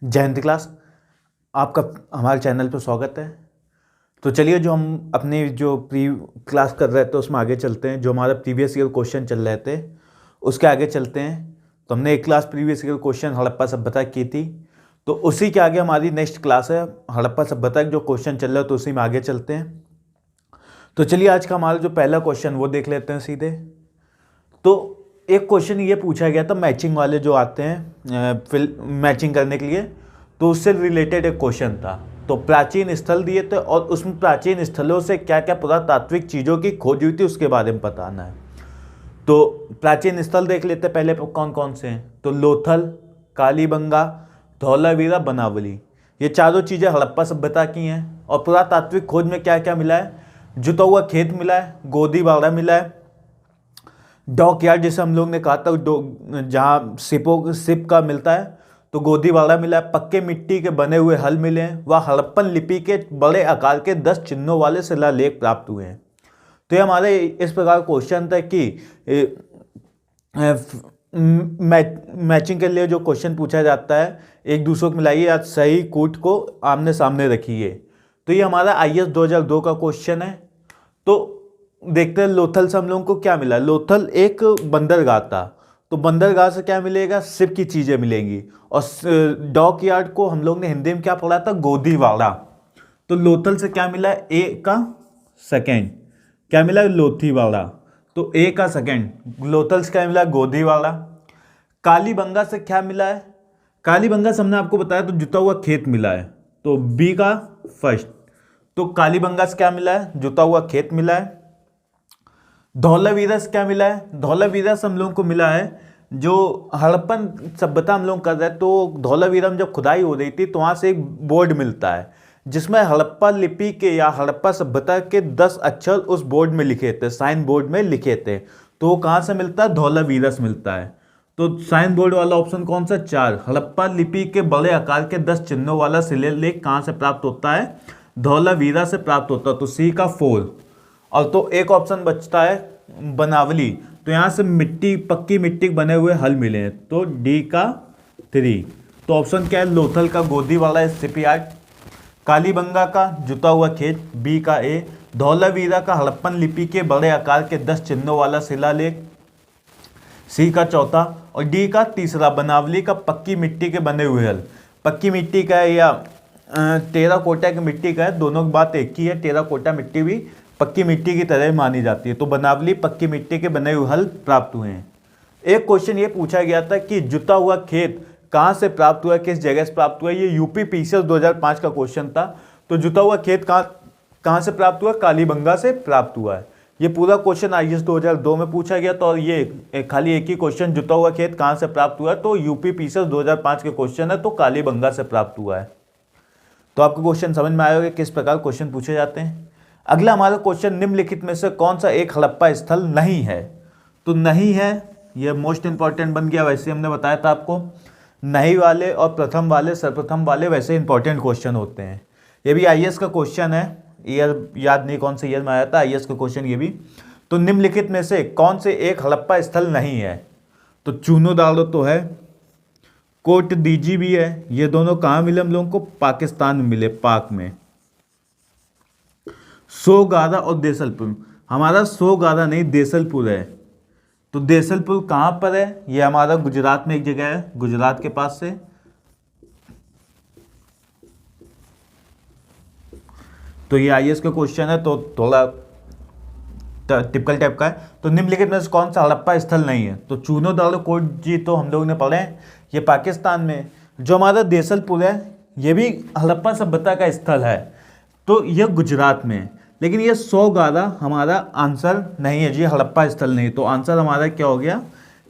जय हिंद क्लास। आपका हमारे चैनल पर स्वागत है। तो चलिए जो हम अपनी जो प्री क्लास कर रहे थे उसमें आगे चलते हैं। जो हमारा प्रीवियस ईयर क्वेश्चन चल रहे थे उसके आगे चलते हैं। तो हमने एक class previous year question Harappa सभ्यता की थी, तो उसी के आगे हमारी नेक्स्ट क्लास है हड़प्पा सभ्यता के जो क्वेश्चन चल रहा है, तो उसी में आगे चलते हैं। तो चलिए आज का हमारा जो पहला क्वेश्चन वो देख लेते हैं सीधे। तो एक क्वेश्चन ये पूछा गया था मैचिंग वाले जो आते हैं फिल मैचिंग करने के लिए, तो उससे रिलेटेड एक क्वेश्चन था। तो प्राचीन स्थल दिए थे और उसमें प्राचीन स्थलों से क्या क्या पुरातात्विक चीज़ों की खोज हुई थी उसके बारे में बताना है। तो प्राचीन स्थल देख लेते हैं पहले कौन कौन से हैं। तो लोथल, कालीबंगा, धौलावीरा, बनावली, ये चारों चीज़ें हड़प्पा सभ्यता की हैं। और पुरातात्विक खोज में क्या क्या मिला है? जुता हुआ खेत मिला है, गोदीबाड़ा मिला है, डॉक यार्ड जैसे हम लोग ने कहा था जहाँ सिप का मिलता है, तो गोदीबाड़ा मिला है, पक्के मिट्टी के बने हुए हल मिले हैं, वह हड़प्पन लिपि के बड़े आकार के 10 चिन्हों वाले शिलालेख प्राप्त हुए हैं। तो ये हमारे इस प्रकार क्वेश्चन था कि मैचिंग के लिए जो क्वेश्चन पूछा जाता है, एक दूसरे को मिलाइए या सही कूट को आमने सामने रखिए। तो ये हमारा IAS 2002 का क्वेश्चन है। तो देखते हैं लोथल से हम लोगों को क्या मिला। लोथल एक बंदरगाह था, तो बंदरगाह से क्या मिलेगा? शिप की चीज़ें मिलेंगी। और डॉक यार्ड को हम लोग ने हिंदी में क्या पढ़ा था? गोदीवाड़ा। तो लोथल से क्या मिला? ए का सेकेंड क्या मिला? लोथीवाड़ा। तो ए का सेकेंड। लोथल से क्या मिला? गोदीवाड़ा। कालीबंगा से क्या मिला है? कालीबंगा से हमने आपको बताया तो जुता हुआ खेत मिला है, तो बी का फर्स्ट। तो कालीबंगा से क्या मिला है? जुता हुआ खेत मिला है। धौलावीरा से क्या मिला है? धौलावीरा से हम लोगों को मिला है जो हड़प्पन सभ्यता हम लोग कर रहे हैं, तो धौलावीरा में जब खुदाई हो रही थी तो वहाँ से एक बोर्ड मिलता है जिसमें हड़प्पा लिपि के या हड़प्पा सभ्यता के 10 अक्षर उस बोर्ड में लिखे थे, साइन बोर्ड में लिखे थे। तो वो कहाँ से मिलता है? धौलावीरा से मिलता है। तो साइन बोर्ड वाला ऑप्शन कौन सा? 4। हड़प्पा लिपि के बड़े आकार के 10 चिन्हों वाला शिलालेख कहाँ से प्राप्त होता है? धौलावीरा से प्राप्त होता है। तो सी का 4। और तो एक ऑप्शन बचता है बनावली। तो यहाँ से मिट्टी, पक्की मिट्टी के बने हुए हल मिले हैं, तो डी का 3। तो ऑप्शन क्या है? लोथल का गोदीवाड़ा शिपयार्ड, कालीबंगा का जुता हुआ खेत, बी का ए, धौलावीरा का हड़प्पन लिपि के बड़े आकार के 10 चिन्हों वाला शिलालेख, सी का चौथा, और डी का तीसरा बनावली का पक्की मिट्टी के बने हुए हल। पक्की मिट्टी का है या टेराकोटा की मिट्टी का है, दोनों की बात एक ही है। टेराकोटा मिट्टी भी पक्की मिट्टी की तरह मानी जाती है। तो बनावली पक्की मिट्टी के बने हुए हल प्राप्त हुए हैं। एक क्वेश्चन ये पूछा गया था कि जुता हुआ खेत कहाँ से प्राप्त हुआ है, किस जगह से प्राप्त हुआ है? ये यूपी PCS 2005 का क्वेश्चन था। तो जुता हुआ खेत कहाँ से प्राप्त हुआ? कालीबंगा से प्राप्त हुआ है। ये पूरा क्वेश्चन IAS 2002 में पूछा गया था। और ये खाली एक ही क्वेश्चन जुता हुआ खेत कहाँ से प्राप्त हुआ है, तो यूपी PCS 2005 के क्वेश्चन है, तो कालीबंगा से प्राप्त हुआ है। तो आपको क्वेश्चन समझ में आएगा किस प्रकार क्वेश्चन पूछे जाते हैं। अगला हमारा क्वेश्चन, निम्नलिखित में से कौन सा एक हड़प्पा स्थल नहीं है? तो नहीं है यह मोस्ट इंपॉर्टेंट बन गया। वैसे हमने बताया था आपको, नहीं वाले और प्रथम वाले, सर्वप्रथम वाले वैसे इंपॉर्टेंट क्वेश्चन होते हैं। ये भी IAS का क्वेश्चन है, ईयर याद नहीं कौन से ईयर में आया था, IAS का क्वेश्चन ये भी। तो निम्नलिखित में से कौन से एक हड़प्पा स्थल नहीं है? तो चूनो दाड़ो तो है, कोट दीजी भी है। ये दोनों कहाँ मिले हम लोगों को? पाकिस्तान में मिले, पाक में। सोगारा और देसलपुर, हमारा सोगारा नहीं देसलपुर है। तो देसलपुर कहाँ पर है? ये हमारा गुजरात में एक जगह है, गुजरात के पास से। तो ये IAS का क्वेश्चन है, तो थोड़ा टिपिकल टाइप का है। तो निम्नलिखित में से कौन सा हड़प्पा स्थल नहीं है? तो चूनो दाड़ो कोट जी तो हम लोग ने पढ़े हैं, ये पाकिस्तान में। जो हमारा देसलपुर है ये भी हड़प्पा सभ्यता का स्थल है, तो यह गुजरात में है। लेकिन ये सोगारा हमारा आंसर नहीं है जी, हड़प्पा स्थल नहीं। तो आंसर हमारा क्या हो गया?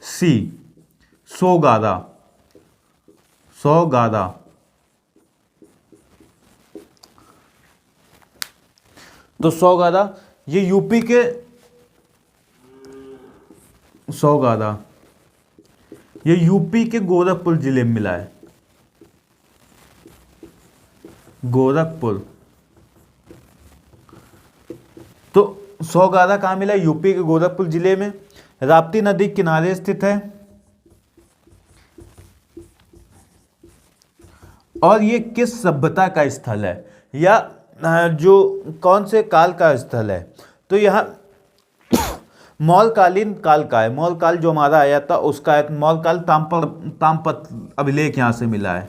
सी, सोगारा। सोगारा। तो सोगारा ये यूपी के, सोगारा ये यूपी के गोरखपुर जिले में मिला है, गोरखपुर। तो सोगारा कहाँ मिला? यूपी के गोरखपुर जिले में, राप्ती नदी किनारे स्थित है। और ये किस सभ्यता का स्थल है, या जो कौन से काल का स्थल है। तो यहाँ मौलकालीन काल का है। मौलकाल जो हमारा आया था उसका है। मौलकाल ताम्रपत्र अभिलेख यहाँ से मिला है।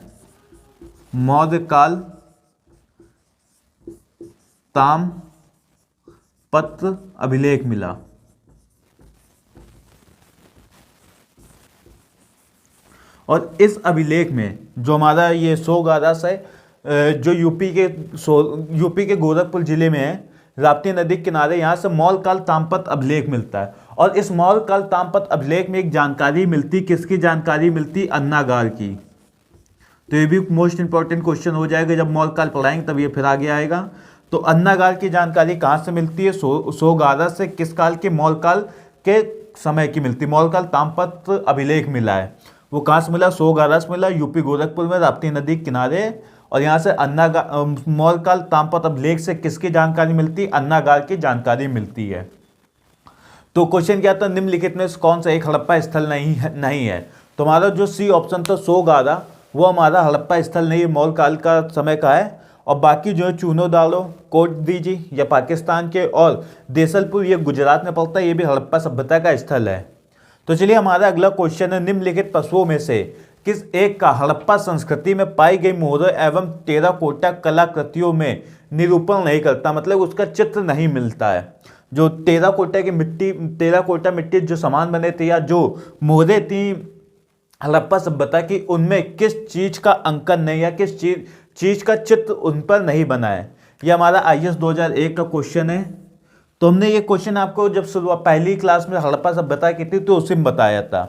मौर्यकाल ताम्रपत्र अभिलेख मिला। और इस अभिलेख में जो हमारा ये सोगारस है, जो यूपी के गोरखपुर जिले में है, राप्ती नदी के किनारे, यहाँ से मौलकाल ताम्रपत्र अभिलेख मिलता है। और इस मौलकाल ताम्रपत्र अभिलेख में एक जानकारी मिलती, किसकी जानकारी मिलती, अन्नागार की। तो ये भी मोस्ट इंपॉर्टेंट क्वेश्चन हो जाएगा, जब मौलकाल पढ़ाएंगे तब ये फिर आगे आएगा। तो अन्नागार की जानकारी कहाँ से मिलती है, सोगारस से। किस काल के, मौलकाल के समय की मिलती। मौलकाल ताम्रपत्र अभिलेख मिला है, वो कहाँ से मिला, सोगारस मिला, यूपी गोरखपुर में राप्ती नदी के किनारे। और यहाँ से मौलकाल ताम्रपत्र अभिलेख से किसकी जानकारी मिलती, अन्नागार की जानकारी मिलती है। तो क्वेश्चन क्या था, निम्नलिखित में कौन सा एक हड़प्पा स्थल नहीं है। तो हमारा जो सी ऑप्शन था सोगारा, वो हमारा हड़प्पा स्थल नहीं है, मौलकाल का समय का है। और बाकी जो है चूनो दालो, कोट दीजी या पाकिस्तान के, और देसलपुर ये गुजरात में पड़ता है, ये भी हड़प्पा सभ्यता का स्थल है। तो चलिए हमारा अगला क्वेश्चन है, निम्नलिखित पशुओं में से किस एक का हड़प्पा संस्कृति में पाई गई मोहरों एवं टेराकोटा कलाकृतियों में निरूपण नहीं करता, मतलब उसका चित्र नहीं मिलता है। जो टेराकोटा मिट्टी जो सामान बने थे या जो मोहरें थी हड़प्पा सभ्यता की, उनमें किस चीज का अंकन नहीं या किस चीज का चित्र उन पर नहीं बना है। ये हमारा IAS 2001 का क्वेश्चन है। तो हमने ये क्वेश्चन आपको जब शुरुआत पहली क्लास में हड़प्पा सभ्यता की थी तो उसी में बताया था।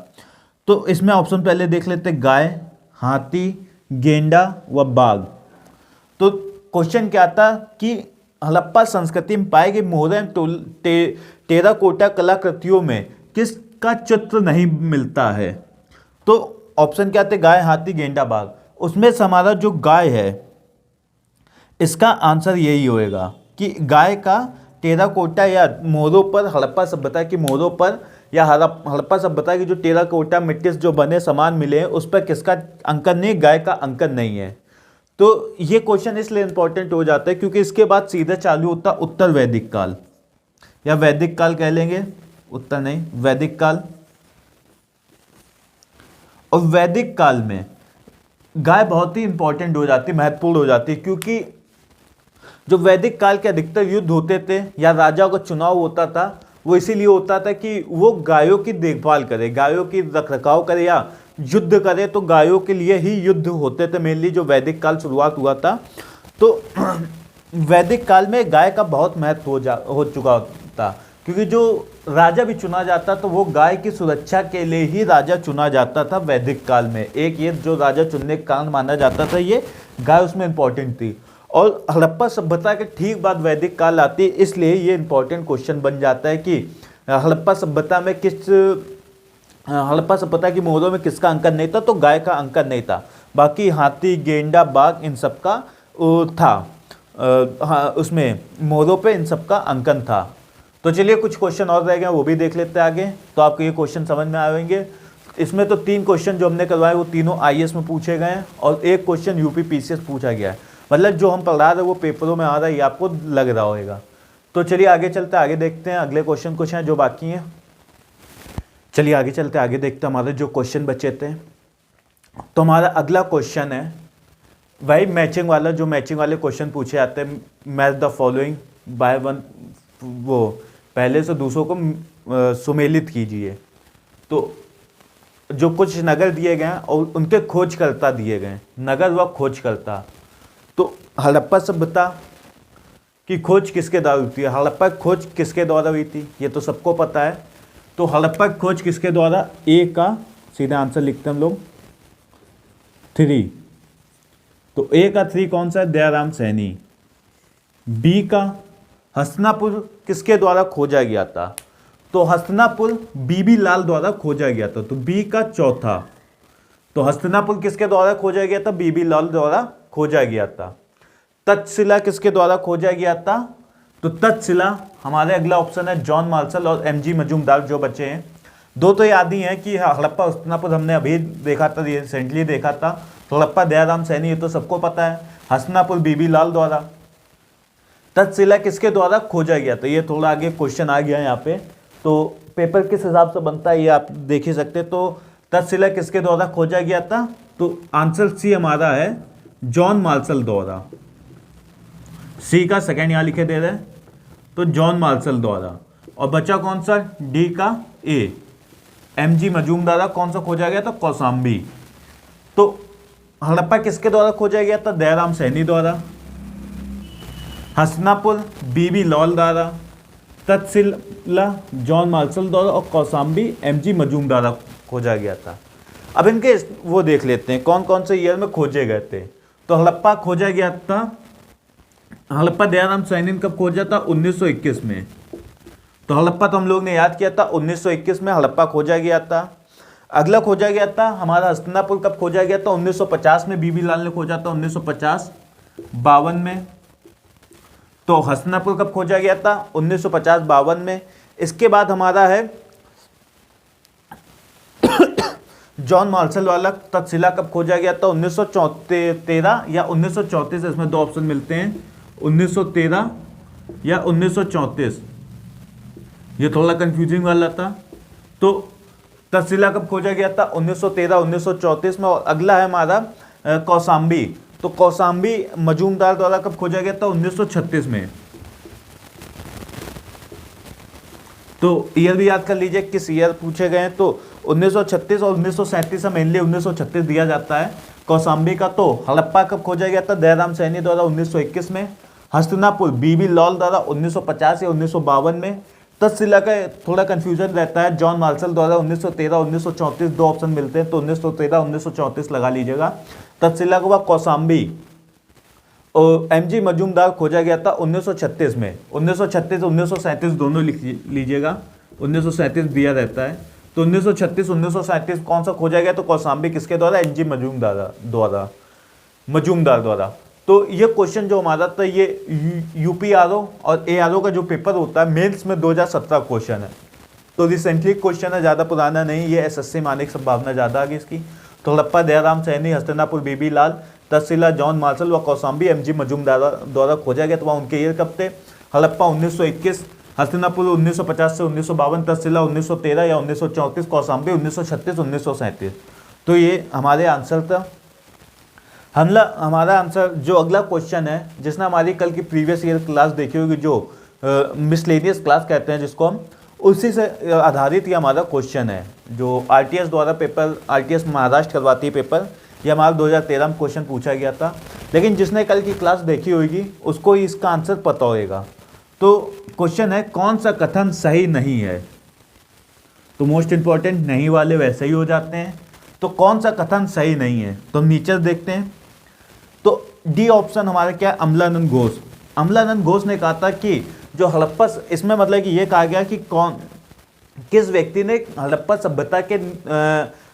तो इसमें ऑप्शन पहले देख लेते, गाय, हाथी, गेंडा व बाघ। तो क्वेश्चन क्या था कि हड़प्पा संस्कृति में पाए गए मोहरें टेराकोटा कलाकृतियों में किसका चित्र नहीं मिलता है। तो ऑप्शन क्या थे, गाय, हाथी, गेंडा, बाघ। उसमें से हमारा जो गाय है, इसका आंसर यही होएगा कि गाय का टेराकोटा या मोहरों पर, हड़प्पा सभ्यता की मोहरों पर या हड़प्पा सभ्यता की जो टेराकोटा मिट्टी से जो बने सामान मिले हैं उस पर किसका अंकन नहीं, गाय का अंकन नहीं है। तो ये क्वेश्चन इसलिए इंपॉर्टेंट हो जाता है क्योंकि इसके बाद सीधा चालू होता उत्तर वैदिक काल, या वैदिक काल कह लेंगे, उत्तर नहीं, वैदिक काल। और वैदिक काल में गाय बहुत ही इंपॉर्टेंट हो जाती, महत्वपूर्ण हो जाती, क्योंकि जो वैदिक काल के अधिकतर युद्ध होते थे या राजाओं का चुनाव होता था, वो इसीलिए होता था कि वो गायों की देखभाल करे, गायों की रखरखाव करे या युद्ध करे। तो गायों के लिए ही युद्ध होते थे मेनली, जो वैदिक काल शुरुआत हुआ था। तो वैदिक काल में गाय का बहुत महत्व हो चुका था, क्योंकि जो राजा भी चुना जाता तो वो गाय की सुरक्षा के लिए ही राजा चुना जाता था वैदिक काल में। एक ये जो राजा चुनने का कारण माना जाता था, ये गाय उसमें इंपॉर्टेंट थी। और हड़प्पा सभ्यता के ठीक बाद वैदिक काल आती है, इसलिए ये इंपॉर्टेंट क्वेश्चन बन जाता है कि हड़प्पा सभ्यता में हड़प्पा सभ्यता की मोहरों में किसका अंकन नहीं था। तो गाय का अंकन नहीं था, बाकी हाथी, गेंडा, बाघ इन सब का था, उसमें मोहरों पे इन सब का अंकन था। तो चलिए कुछ क्वेश्चन और रह गए, वो भी देख लेते हैं आगे, तो आपको ये क्वेश्चन समझ में आएंगे। इसमें तो 3 क्वेश्चन जो हमने करवाए वो तीनों IAS में पूछे गए हैं, और एक क्वेश्चन UP PCS पूछा गया है। मतलब जो हम पढ़ा रहे वो पेपरों में आ रहा है, ये आपको लग रहा होगा। तो चलिए आगे चलते, आगे देखते हैं अगले क्वेश्चन कुछ हैं जो बाकी हैं। चलिए आगे चलते, आगे देखते हैं हमारे जो क्वेश्चन बचे थे। तो हमारा अगला क्वेश्चन है भाई मैचिंग वाला, जो मैचिंग वाले क्वेश्चन पूछे जाते हैं, match the following by one, वो पहले से दूसरों को सुमेलित कीजिए। तो जो कुछ नगर दिए गए हैं और उनके खोजकर्ता दिए गए, नगर व खोजकर्ता। तो हड़प्पा सभ्यता की खोज किसके द्वारा हुई थी, हड़प्पा की खोज किसके द्वारा हुई थी, ये तो सबको पता है। तो हड़प्पा की खोज किसके द्वारा, ए का सीधा आंसर लिखते हैं हम लोग 3। तो ए का 3 कौन सा है, दयाराम सैनी। बी का हस्तिनापुर किसके द्वारा खोजा गया था, तो हस्तिनापुर बीबी लाल द्वारा खोजा गया था। तो बी का 4था। तो हस्तिनापुर किसके द्वारा खोजा गया था, बीबी लाल द्वारा खोजा गया था। तक्षशिला किसके द्वारा खोजा गया था, तो तक्षशिला हमारे अगला ऑप्शन है जॉन मार्शल और MG मजूमदार जो बचे हैं। 2 तो याद ही है कि हड़प्पा हस्तिनापुर हमने अभी देखा था, रिसेंटली देखा था। हड़प्पा दयाराम सैनी, ये तो सबको पता है। हसनापुर बीबी लाल द्वारा। तक्षशिला किसके द्वारा खोजा गया? तो ये थोड़ा आगे क्वेश्चन आ गया यहाँ पे, तो पेपर किस हिसाब से बनता है ये आप देख ही सकते। तो तक्षशिला किसके द्वारा खोजा गया था? तो आंसर सी हमारा है जॉन मार्शल द्वारा। सी का सेकंड यहाँ लिखे दे रहे हैं, तो जॉन मार्शल द्वारा। और बचा कौन सा? डी का ए, एमजी मजूमदार कौन सा खोजा गया था? कौशाम्बी। तो हड़प्पा किसके द्वारा खोजा गया था? दयाराम सैनी द्वारा। हसनापुर बीबी लाल द्वारा, तक्षशिला जॉन मार्शल द्वारा और कौशाम्बी एमजी मजूमदार खोजा गया था। अब इनके वो देख लेते हैं कौन कौन से ईयर में खोजे गए थे। तो हड़प्पा खोजा गया था, हड़प्पा दयाराम सैनी ने कब खोजा था? 1921 में। तो हड़प्पा तो हम लोग ने याद किया था 1921 में हड़प्पा खोजा गया था। अगला खोजा गया था हमारा हस्तिनापुर कब खोजा गया था? 1950 में बीबी लाल ने खोजा था, 1950 52 में। तो हस्तिनापुर कब खोजा गया था? 1950 52 में। इसके बाद हमारा है जॉन मार्शल वाला तक्षशिला कब खोजा गया था? 1913 या 1934। इसमें दो ऑप्शन मिलते हैं, 1913 या 1934। ये थोड़ा कंफ्यूजिंग वाला था। तो तक्षशिला कब खोजा गया था? 1913 1934 में। और अगला है हमारा कौशाम्बी। तो कौशाम्बी मजूमदार द्वारा कब खोजा गया था? 1936 में। तो ईयर भी याद कर लीजिए किस ईयर पूछे गए हैं। तो 1936 और 1937 में, मेनली 1936 दिया जाता है कौशाम्बी का। तो हड़प्पा कब खोजा गया था? दयाराम सैनी द्वारा 1921 में। हस्तिनापुर बीबी लाल द्वारा 1950 या 1952 में। तक्षशिला का थोड़ा कंफ्यूजन रहता है, जॉन मार्शल द्वारा 1913 1934। दो ऑप्शन मिलते हैं, तो 1913 1934 लगा लीजिएगा। तक्षशिला के बाद कौशाम्बी और एमजी मजूमदार खोजा गया था 1936 में। 1936 1937 दोनों लिख लीजिएगा, 1937 दिया रहता है। तो 1936 1937 कौन सा खोजा गया? तो कौशाम्बी किसके द्वारा? एमजी मजूमदार द्वारा। तो ये क्वेश्चन जो हमारा था ये यूपीआरओ और एआरओ का जो पेपर होता है मेंस में 2017 क्वेश्चन है। तो रिसेंटली क्वेश्चन है, ज़्यादा पुराना नहीं, ये एसएससी में आने की संभावना ज़्यादा आगे इसकी। तो हड़प्पा दयाराम सैनी, हस्तिनापुर बीबी लाल, तक्षशिला जॉन मार्शल व कौशाम्बी एमजी मजूमदार द्वारा खोजा गया। तो वहाँ उनके ईयर कब थे? हड़प्पा 1921, हस्तिनापुर 1950 से 1952, तक्षशिला 1913 या 1934, कौशाम्बी 1936 1937। तो ये हमारे आंसर था। हमारा आंसर जो अगला क्वेश्चन है, जिसने हमारी कल की प्रीवियस ईयर क्लास देखी होगी, जो मिसलेनियस क्लास कहते हैं जिसको हम, उसी से आधारित ये हमारा क्वेश्चन है। जो आरटीएस द्वारा पेपर, आरटीएस महाराष्ट्र करवाती है पेपर, ये हमारा 2013 में क्वेश्चन पूछा गया था। लेकिन जिसने कल की क्लास देखी होगी उसको ही इसका आंसर पता होगा। तो क्वेश्चन है कौन सा कथन सही नहीं है? तो मोस्ट इंपॉर्टेंट नहीं वाले वैसे ही हो जाते हैं। तो कौन सा कथन सही नहीं है? तो हम नीचे देखते हैं। तो डी ऑप्शन हमारा क्या है? अमलानंद घोष। अमलानंद घोष ने कहा था कि जो हड़प्पा, इसमें मतलब कि ये कहा गया कि किस व्यक्ति ने हड़प्पा सभ्यता के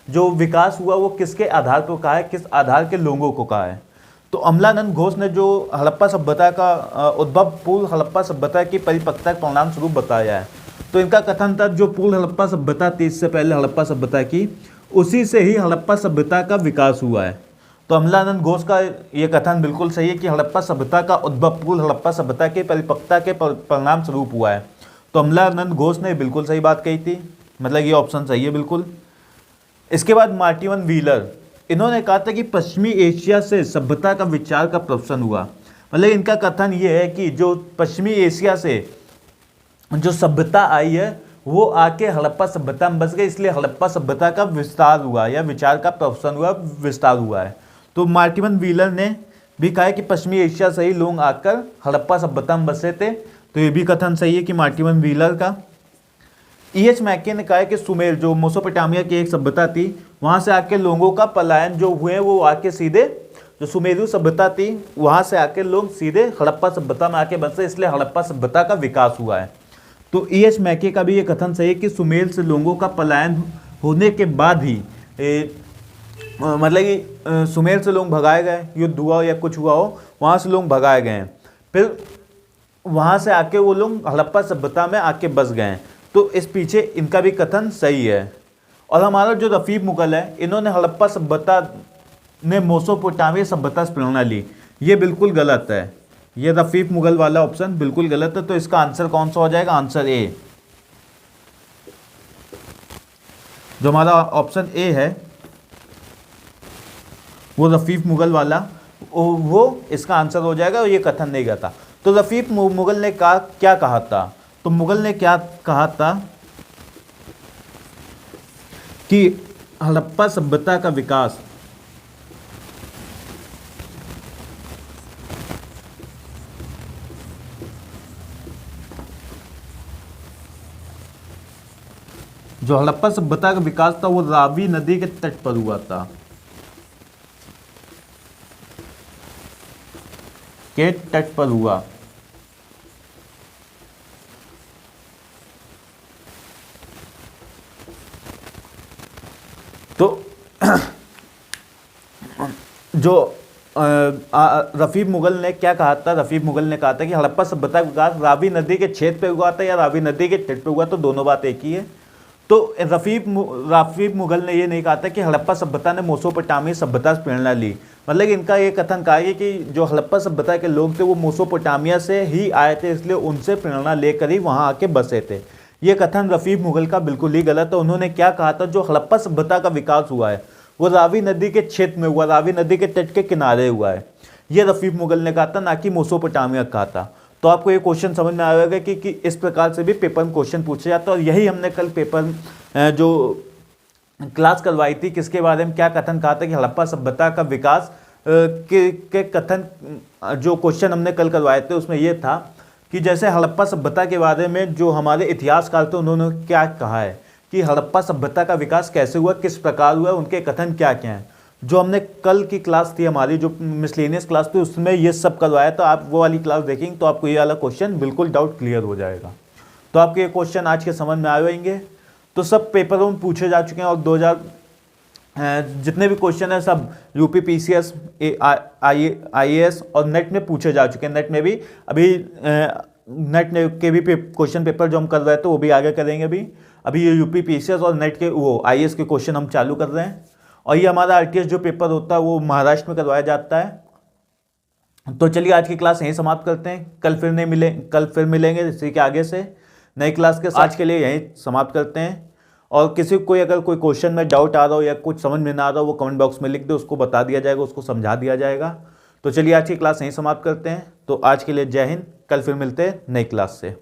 जो विकास हुआ वो किसके आधार पर कहा है, किस आधार के लोगों को कहा है। तो अमलानंद घोष ने जो हड़प्पा सभ्यता का उद्भव पूर्व हड़प्पा सभ्यता की परिपक्वता के परिणाम स्वरूप बताया है। तो इनका कथन था जो पूर्व हड़प्पा सभ्यता थी इससे पहले हड़प्पा सभ्यता की, उसी से ही हड़प्पा सभ्यता का विकास हुआ है। तो अमलानंद घोष का ये कथन बिल्कुल सही है कि हड़प्पा सभ्यता का उद्भव पूर्व हड़प्पा सभ्यता के परिपक्वता के परिणाम स्वरूप हुआ है। तो अमलानंद घोष ने बिल्कुल सही बात कही थी, मतलब ये ऑप्शन सही है बिल्कुल। इसके बाद मार्टिन व्हीलर, इन्होंने कहा था कि पश्चिमी एशिया से सभ्यता का विचार का प्रवसन हुआ। मतलब इनका कथन ये है कि जो पश्चिमी एशिया से जो सभ्यता आई है वो आके हड़प्पा सभ्यता में बस गई, इसलिए हड़प्पा सभ्यता का विस्तार हुआ या विचार का प्रवसन हुआ, विस्तार हुआ है। तो मार्टिन व्हीलर ने भी कहा है कि पश्चिमी एशिया से ही लोग आकर हड़प्पा सभ्यता में बसे थे। तो ये भी कथन सही है कि मार्टिन व्हीलर का। E.H. मैके ने कहा है कि सुमेर जो मेसोपोटामिया की एक सभ्यता थी, वहाँ से आके लोगों का पलायन जो हुए वो आके सीधे जो सुमेरु सभ्यता थी वहाँ से आके लोग सीधे हड़प्पा सभ्यता में आके बसे, इसलिए हड़प्पा सभ्यता का विकास हुआ है। तो E.H. मैके का भी ये कथन सही है कि सुमेर से लोगों का पलायन होने के बाद ही मतलब कि सुमेर से लोग भगाए गए, युद्ध हुआ या कुछ हुआ हो, वहाँ से लोग भगाए गए हैं, फिर वहाँ से आके वो लोग हड़प्पा सभ्यता में आके बस गए हैं। तो इस पीछे इनका भी कथन सही है। और हमारा जो रफ़ीक मुगल है, इन्होंने हड़प्पा सभ्यता ने मेसोपोटामिया सभ्यता से प्रेरणा ली, ये बिल्कुल गलत है। ये रफीक मुगल वाला ऑप्शन बिल्कुल गलत है। तो इसका आंसर कौन सा हो जाएगा? आंसर ए, जो हमारा ऑप्शन ए है वो रफीक मुगल वाला, वो इसका आंसर हो जाएगा। और ये कथन नहीं गया था। तो रफीक मुगल ने क्या कहा था? तो मुगल ने क्या कहा था कि हड़प्पा सभ्यता का विकास जो हड़प्पा सभ्यता का विकास था वो रावी नदी के तट पर हुआ था, के तट पर हुआ। तो जो रफीक मुगल ने क्या कहा था? रफीक मुगल ने कहा था कि हड़प्पा सभ्यता का विकास रावी नदी के छेद पे हुआ था या रावी नदी के तट पे हुआ, तो दोनों बात एक ही है। तो रफीक मुगल ने ये नहीं कहा था कि हड़प्पा सभ्यता ने मेसोपोटामिया सभ्यता से प्रेरणा ली। मतलब इनका ये कथन कहा है कि जो हड़प्पा सभ्यता के लोग थे वो मेसोपोटामिया से ही आए थे, इसलिए उनसे प्रेरणा लेकर ही वहाँ आके बसे थे। ये कथन रफीक मुगल का बिल्कुल ही गलत है। उन्होंने क्या कहा था? जो हड़प्पा सभ्यता का विकास हुआ है वो रावी नदी के क्षेत्र में हुआ, रावी नदी के तट के किनारे हुआ है। ये रफीक मुगल ने कहा था, ना कि मेसोपोटामिया कहा था। तो आपको ये क्वेश्चन समझ में आएगा कि इस प्रकार से भी पेपर में क्वेश्चन पूछे जाते हैं। और यही हमने कल पेपर जो क्लास करवाई थी, किसके बारे में क्या कथन कहा था कि हड़प्पा सभ्यता का विकास के कथन, जो क्वेश्चन हमने कल करवाए थे उसमें यह था कि जैसे हड़प्पा सभ्यता के बारे में जो हमारे इतिहासकार थे उन्होंने क्या कहा है कि हड़प्पा सभ्यता का विकास कैसे हुआ, किस प्रकार हुआ, उनके कथन क्या क्या हैं। जो हमने कल की क्लास थी हमारी, जो मिसलेनियस क्लास थी, उसमें ये सब करवाया। तो आप वो वाली क्लास देखेंगे तो आपको ये वाला क्वेश्चन बिल्कुल डाउट क्लियर हो जाएगा। तो आपके ये क्वेश्चन आज के समझ में आ जाएंगे। तो सब पेपरों में पूछे जा चुके हैं और 2000 जितने भी क्वेश्चन है सब यूपी PCS, IAS और नेट में पूछे जा चुके हैं। नेट में भी अभी नेट के भी क्वेश्चन पेपर जो हम कर रहे थे वो भी आगे करेंगे। अभी ये यूपी PCS और नेट के वो IAS के क्वेश्चन हम चालू कर रहे हैं। और ये हमारा RTS जो पेपर होता है वो महाराष्ट्र में करवाया जाता है। तो चलिए आज की क्लास यहीं समाप्त करते हैं। कल फिर मिलेंगे इसी के आगे से नई क्लास के। आज के लिए यहीं समाप्त करते हैं। और किसी को अगर कोई क्वेश्चन में डाउट आ रहा हो या कुछ समझ में ना आ रहा हो वो कमेंट बॉक्स में लिख दे, उसको बता दिया जाएगा, उसको समझा दिया जाएगा। तो चलिए आज की क्लास यहीं समाप्त करते हैं। तो आज के लिए जय हिंद। कल फिर मिलते हैं नई क्लास से।